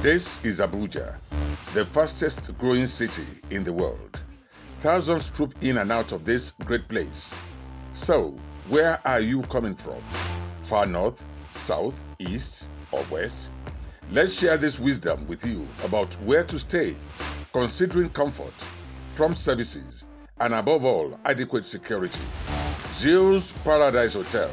This is Abuja, the fastest growing city in the world. Thousands troop in and out of this great place. So, where are you coming from? Far north, south, east, or west? Let's share this wisdom with you about where to stay, considering comfort, prompt services, and above all, adequate security. Zeus Paradise Hotel,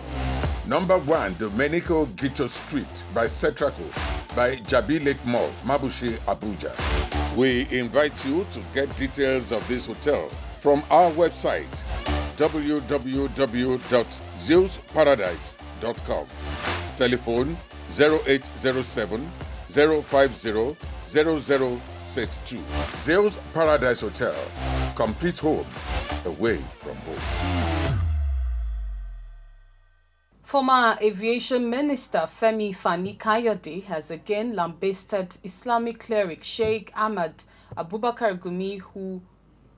number 1 Domenico Gito Street by Setraco, by Jabi Lake Mall, Mabushi, Abuja. We invite you to get details of this hotel from our website, www.zeusparadise.com. Telephone 0807 050 0062. Zeus Paradise Hotel, complete home away from home. Former Aviation Minister Fani-Kayode has again lambasted Islamic cleric Sheikh Abubakar Gumi, who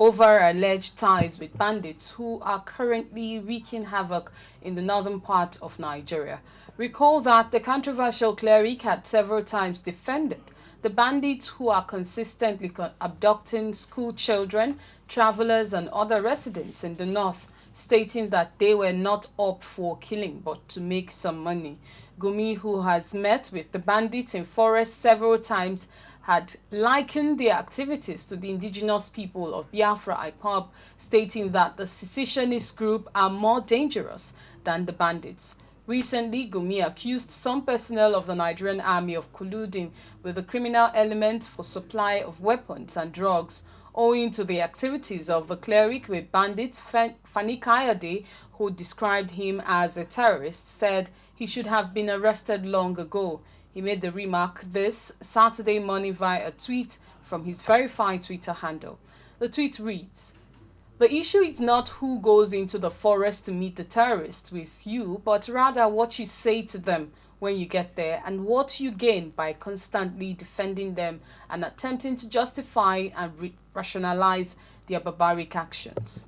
over alleged ties with bandits who are currently wreaking havoc in the northern part of Nigeria. Recall that the controversial cleric had several times defended the bandits who are consistently abducting school children, travelers, and other residents in the north, stating that they were not up for killing but to make some money. Gumi, who has met with the bandits in forest several times, had likened their activities to the indigenous people of Biafra IPOB, stating that the secessionist group are more dangerous than the bandits. Recently, Gumi accused some personnel of the Nigerian army of colluding with the criminal element for supply of weapons and drugs, owing to the activities of the cleric with bandits. Fani-Kayode, who described him as a terrorist, said he should have been arrested long ago. He made the remark this Saturday morning via a tweet from his verified Twitter handle. The tweet reads, "The issue is not who goes into the forest to meet the terrorists with you, but rather what you say to them when you get there and what you gain by constantly defending them and attempting to justify and rationalize their barbaric actions."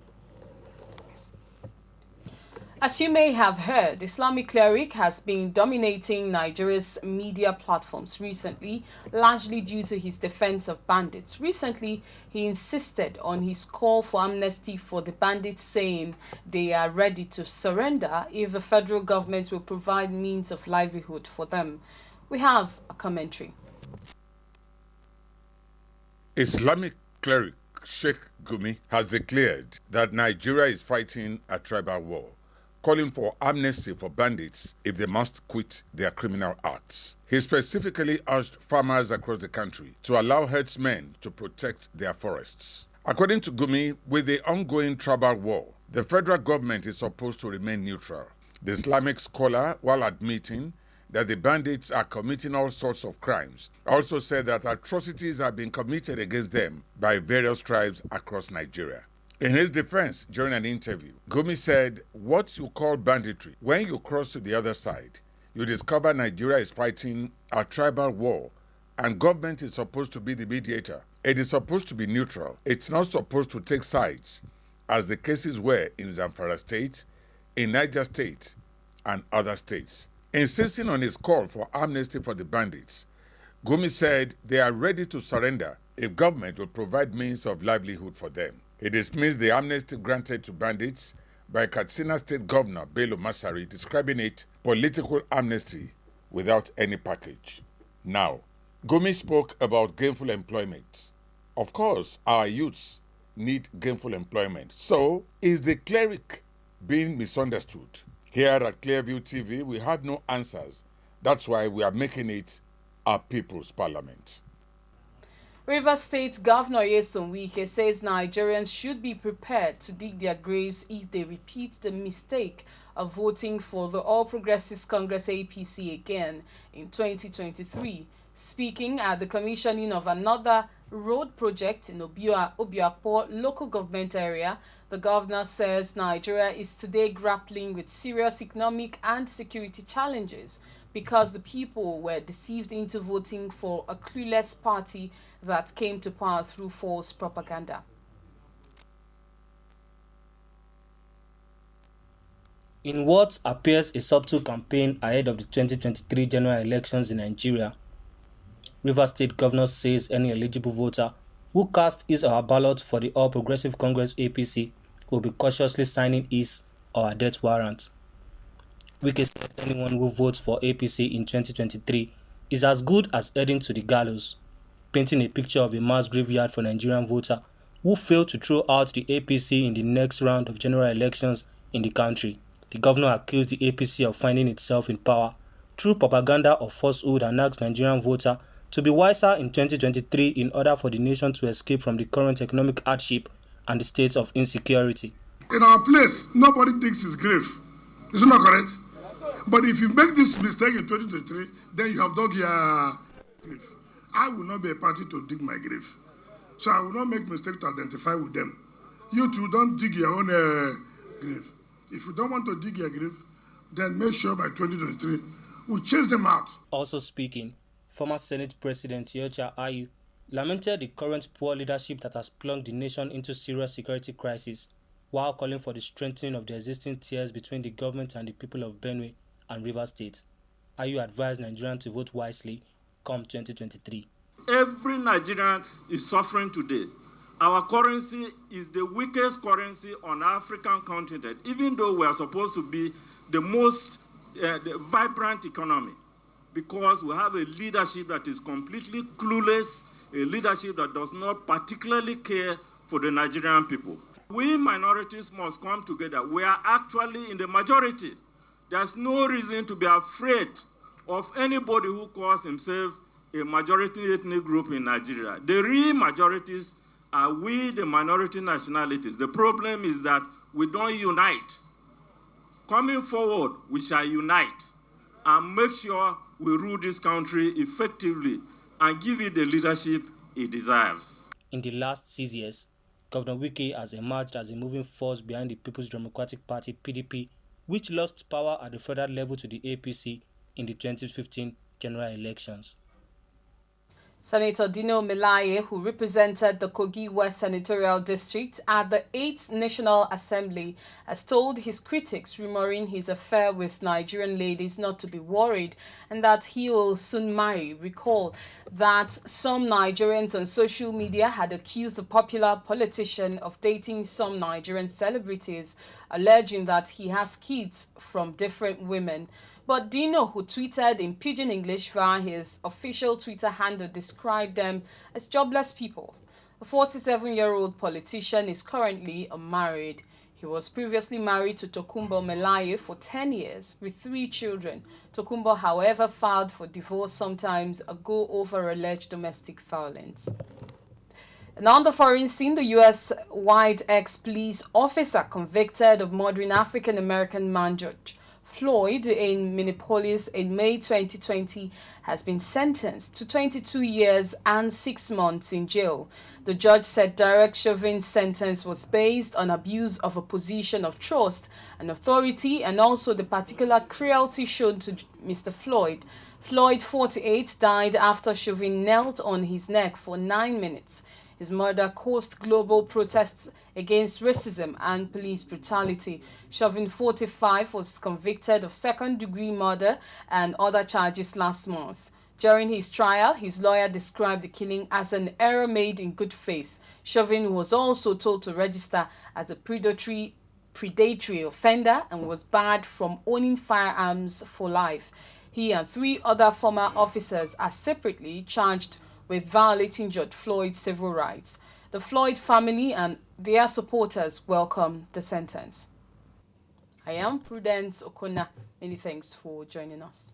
As you may have heard, Islamic cleric has been dominating Nigeria's media platforms recently, largely due to his defense of bandits. Recently, he insisted on his call for amnesty for the bandits, saying they are ready to surrender if the federal government will provide means of livelihood for them. We have a commentary. Islamic cleric Sheikh Gumi has declared that Nigeria is fighting a tribal war, calling for amnesty for bandits if they must quit their criminal acts. He specifically urged farmers across the country to allow herdsmen to protect their forests. According to Gumi, with the ongoing tribal war, the federal government is supposed to remain neutral. The Islamic scholar, while admitting that the bandits are committing all sorts of crimes, also said that atrocities are being committed against them by various tribes across Nigeria. In his defense during an interview, Gumi said, "What you call banditry, when you cross to the other side, you discover Nigeria is fighting a tribal war and government is supposed to be the mediator. It is supposed to be neutral. It's not supposed to take sides, as the cases were in Zamfara State, in Niger State, and other states." Insisting on his call for amnesty for the bandits, Gumi said they are ready to surrender if government will provide means of livelihood for them. He dismissed the amnesty granted to bandits by Katsina State Governor Bello Masari, describing it political amnesty without any package. Now, Gumi spoke about gainful employment. Of course, our youths need gainful employment. So, is the cleric being misunderstood? Here at Clearview TV, we have no answers. That's why we are making it our people's parliament. Rivers State Governor Wike says Nigerians should be prepared to dig their graves if they repeat the mistake of voting for the All Progressives Congress APC again in 2023. Speaking at the commissioning of another road project in Obiapo local government area, the governor says Nigeria is today grappling with serious economic and security challenges because the people were deceived into voting for a clueless party that came to power through false propaganda. In what appears a subtle campaign ahead of the 2023 general elections in Nigeria, Rivers State Governor says any eligible voter who cast his or her ballot for the All Progressive Congress APC will be cautiously signing his or her death warrant. Wike said anyone who votes for APC in 2023 is as good as heading to the gallows, painting a picture of a mass graveyard for Nigerian voter who failed to throw out the APC in the next round of general elections in the country. The governor accused the APC of finding itself in power through propaganda of falsehood and asked Nigerian voter to be wiser in 2023 in order for the nation to escape from the current economic hardship and the state of insecurity. In our place, nobody digs his grave. Is it not correct? But if you make this mistake in 2023, then you have dug your grave. I will not be a party to dig my grave. So I will not make mistake to identify with them. You two don't dig your own grave. If you don't want to dig your grave, then make sure by 2023 we chase them out. Also speaking, former Senate President Yocha Ayu lamented the current poor leadership that has plunged the nation into serious security crisis, while calling for the strengthening of the existing tiers between the government and the people of Benue and Rivers State. Ayu advised Nigerians to vote wisely come 2023. Every Nigerian is suffering today. Our currency is the weakest currency on the African continent, even though we are supposed to be the most the vibrant economy, because we have a leadership that is completely clueless, a leadership that does not particularly care for the Nigerian people. We minorities must come together. We are actually in the majority. There's no reason to be afraid of anybody who calls himself a majority ethnic group in Nigeria. The real majorities are we, the minority nationalities. The problem is that we don't unite. Coming forward, we shall unite and make sure we rule this country effectively and give it the leadership it deserves. In the last 6 years, Governor Wike has emerged as a moving force behind the People's Democratic Party (PDP), which lost power at the federal level to the APC in the 2015 general elections. Senator Dino Melaye, who represented the Kogi West Senatorial District at the 8th National Assembly, has told his critics rumoring his affair with Nigerian ladies not to be worried and that he will soon marry. Recall that some Nigerians on social media had accused the popular politician of dating some Nigerian celebrities, alleging that he has kids from different women. But Dino, who tweeted in Pidgin English via his official Twitter handle, described them as jobless people. The 47-year-old politician is currently unmarried. He was previously married to Tokunbo Melaye for 10 years with 3 children. Tokunbo, however, filed for divorce sometimes ago over alleged domestic violence. And on the foreign scene, the U.S.-wide ex-police officer convicted of murdering African-American man George Floyd in Minneapolis in May 2020 has been sentenced to 22 years and 6 months in jail. The judge said Derek Chauvin's sentence was based on abuse of a position of trust and authority and also the particular cruelty shown to Mr. Floyd. Floyd, 48, died after Chauvin knelt on his neck for 9 minutes. His murder caused global protests against racism and police brutality. Chauvin, 45, was convicted of second-degree murder and other charges last month. During his trial, his lawyer described the killing as an error made in good faith. Chauvin was also told to register as a predatory offender and was barred from owning firearms for life. He and 3 other former officers are separately charged with violating George Floyd's civil rights. The Floyd family and their supporters welcome the sentence. I am Prudence Okona. Many thanks for joining us.